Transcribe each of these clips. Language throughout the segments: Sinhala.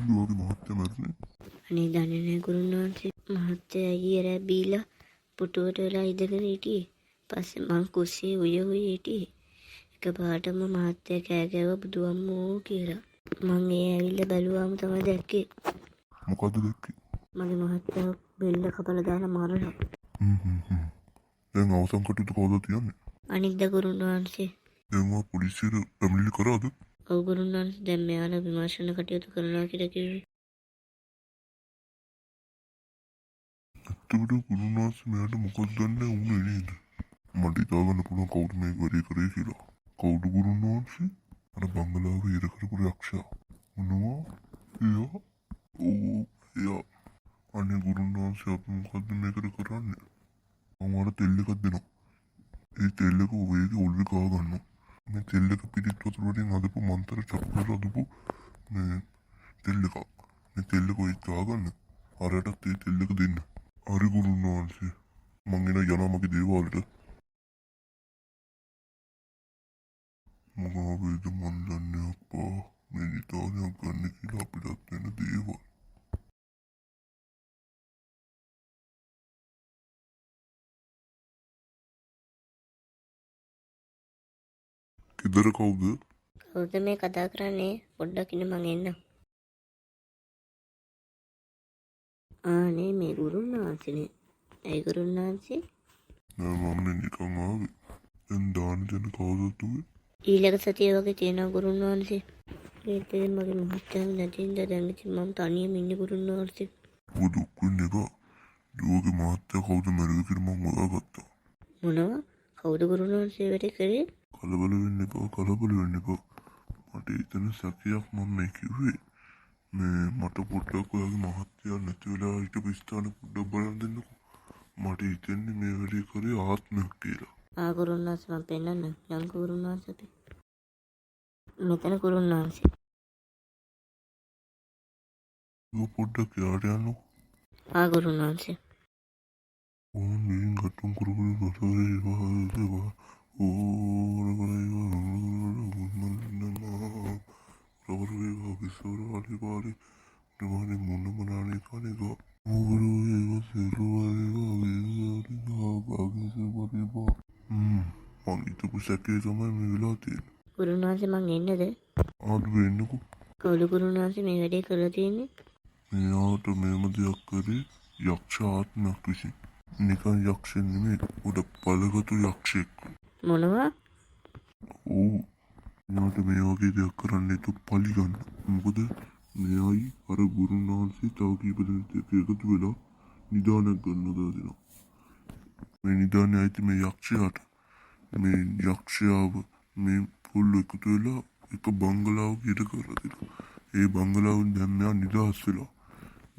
කොල්ලෝගේ මහත්තයා මැරුණේ? අනේ දන්නේ නැහැ ගුරුන් වහන්සේ. මහත්තයා ඊයර බීලා පුටුවට වෙලා ඉඳගෙන හිටියේ. පස්සේ මං කුස්සියේ උය හිටියේ. එකපාරටම මහත්තයා කෑ ගැව්වා බුදු අම්මෝ කියලා. මං ඒ ඇවිල්ලා බැලුවාම තමයි දැක්කේ. මොකද්ද දැක්කේ? මගේ මහත්තයා බෙල්ල කපලා දාලා මරලා. දැන් අවසන් කටයුතු කවුද තියන්නේ? අනිද්දා ගුරුන් වහන්සේ. දැන් මම පොලිසියට පැමිණිලි කරාද? ඔව් ගුරුන් වහන්සේ දැන් මෙයාලා විමර්ශන කටයුතු කරනවා කියලා කිව්වේ. එතකොට ගුරුනාස් මෙයාට මොකද දන්නේ උනේ නේද? මට හිතාගන්න පුළුවන් කවුද මේ වැඩේ කරේ කියලා. කවුද ගුරුනාස්? අර බංගලාවේ ඉර කරපු යක්ෂයා. මොනවා? එයා? ඕ එයා. අනේ ගුරුනාස් අපි මොකද්ද මේකට කරන්නේ? මම තෙල් එකක් දෙනවා. ඒ තෙල් එක ඔයගේ ඔළුවේ ගා ගන්නවා. මේ තෙල් එක පිටිත් වතුර වලින් හදපු මන්තර චක්‍රවල හදපු මේ තෙල් එකක්. මේ තෙල් එක ඔය ගාගන්න. අරයටත් ඒ තෙල් එක දෙන්න. හරි ගුරුන් වහන්සේ. මං එන යනවා මගේ දේවාලට. මොනවා වේද මන් දන්නේ අප්පා. මේ නිදානයක් ගන්න කියලා අපිටත් වෙන දේවල්. ගෙදර කවුද? කවුද මේ කතා කරන්නේ? පොඩ්ඩක් ඉන්න මං එන්නම්. ආනේ මේ ගුරුන් වහන්සේනේ. ඇයි ගුරුන් වහන්සේ? නෑ මම නිකන් ආවේ. දැන් දාන දෙන කවුද තුවේ? ඊළඟ සතිය වගේ තියෙනවා ගුරුන් වහන්සේ. ඒත් මගේ මහත්තයා නැතිඳ දැන් ඉතින් මම තනියම ඉන්නේ ගුරුන් වහන්සේ. ඔය දුක් වෙන්න එපා. දුවගේ මහත්තයා කවුද මැරුවේ කියලා මම හොයාගත්තා. මොනවා? කවුද ගුරුන් වහන්සේ වැඩේ කරේ? කලබල වෙන්න එපා. මට එතන සැකයක් මම මේ කිව්වේ. මේ මට පොඩ්ඩක් ඔයාගේ මහත්තයා නැති වෙලා හිටපු ස්ථාන පොඩ්ඩක් බලන්න දෙන්නකෝ. මට හිතෙන්නේ මේ වැඩේ කරේ ආත්මයක් කියලා. ගුරුන් වහන්සේ මම පෙන්නන්න. යම් ගුරුන් වහන්සේ අපි. මෙතන ගුරුන් වහන්සේ. ඔය පොඩ්ඩක් යාට යන්නකෝ. ගුරුන් වහන්සේ. ඕන් නින් ගට්ටුම් කරුකුරු කරේවා. ගුරුන් වහන්සේ මං එන්නද? කවුද ගුරුන් වහන්සේ මේ වැඩේ කරලා තියෙන්නේ? මෙයාට මේම දෙයක් කරේ යක්ෂ ආත්මයක් විසින්. නිකන් යක්ෂෙන් නෙමෙයි උඩ බලගතු යක්ෂයෙක්. මොනවා? ඔව්. මෙයාට මේ වගේ දෙයක් කරන්න එතු පලි ගන්න. මොකද මෙයයි අර ගුරුන් වහන්සේ තව කීප දෙනෙක් එකතු වෙලා නිදානයක් ගන්නවා දෙනවා. මේ නිදානේ ඇති මේ යක්ෂයාට. මේ යක්ෂයාව මේ පුල්ල එකතු වෙලා එක බංගලාවක ඉර කරලා දෙනවා. ඒ බංගලාවෙන් දැන් මෙයා නිදහස් වෙලා.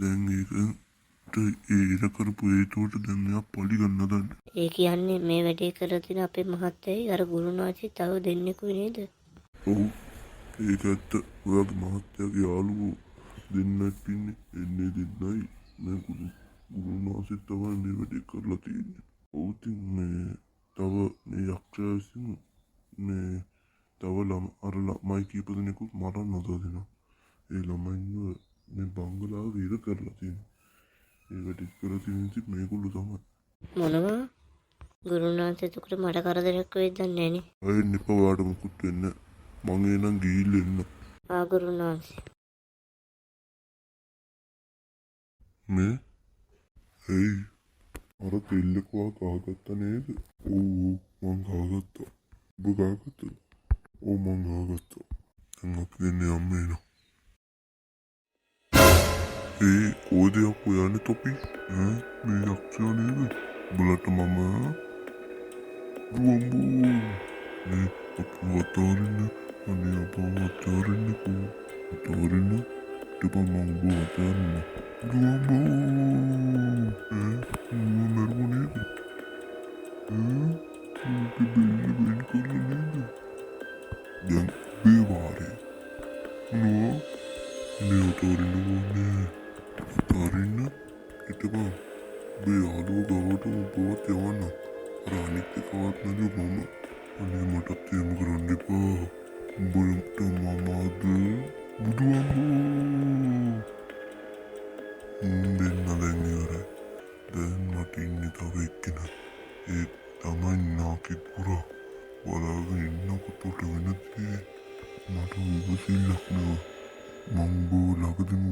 දැන් ඒකට ඒ ඉර කරපු හේතුවට දැන් මෙයා පලි ගන්න දන්නේ. ඒ කියන්නේ මේ වැඩේ කරලා තියෙන අපේ මහත්තයයි අර ගුරුන් වහන්සේ තව දෙන්නෙකුයි නේද? ඔව්. ඒක ඇත්ත. ඔයාගේ මහත්තයාගේ යාළුවෝ දෙන්නක් ඉන්නේ. එන්නේ දෙන්නයි. මේ ගුරුන් වහන්සේ තමයි මේ වැඩේ කරලා තියෙන්නේ. ඔව් ඉතින් මේ තව මේ යක්ෂයා විසින් මේ තව ළමයි කීප දෙනෙකුත් මරන්න හදනවා. ඒ ළමයින්ව මේ බංගලාව ඉර කරලා තියෙනවා. ඒ වැඩේ කරලා තියෙන ඉතින් මේගොල්ලෝ තමයි. මොනවා? ගුරුන් වහන්සේ එතකොට මට කරදරයක් වෙයිද දන්නේ නැනේ. අයින් එපා ඔයාට මුකුත් වෙන්නේ නැහැ. මං එනම් ගිහිල්ලා එන්න. ගුරුන් වහන්සේ. මේ ඇයි අර තෙල් එක ගාගත්තා නේද? ඔව් මං ගාගත්තා. ඔබ ගාගත්තද? ඔව් මං ගාගත්තා. දැන් අපි දෙන්නේ යන්න එනවා. කොයිද යක්කෝ යන්නේ තොපි? මේ යක්ෂයා නේද? උඹලට මම දුවම්බෝ. මේ අපව අතාරින්න. අනේ අපව අතාරින්නකෝ. අතාරින්න. ටිපා මං ඔබව අතාරින්න. දුවම්බෝ. මම මැරුවා නේද? මගේ බෙල්ල වෙන් කරලා නේද? දැන් බේවාරේ. මොනවා? මේ අතාරින්න ඕනේ. අතාරින්න? හිටපන්. ඔබේ යාළුවෝ ගාවට ඔබවත් යවන්න. අර අනිත් එකවත් නැද මම. අනේ මටත් එහෙම කරන්න එපා. උඹට මමද බුදු අම්මෝ. තව එක්කෙන ඒ තමයි නාකි පුරා බලාගෙන ඉන්නකොටට වෙනදේ මට ඉවසිල්ලක් නෑ මං බෝ ළඟදිම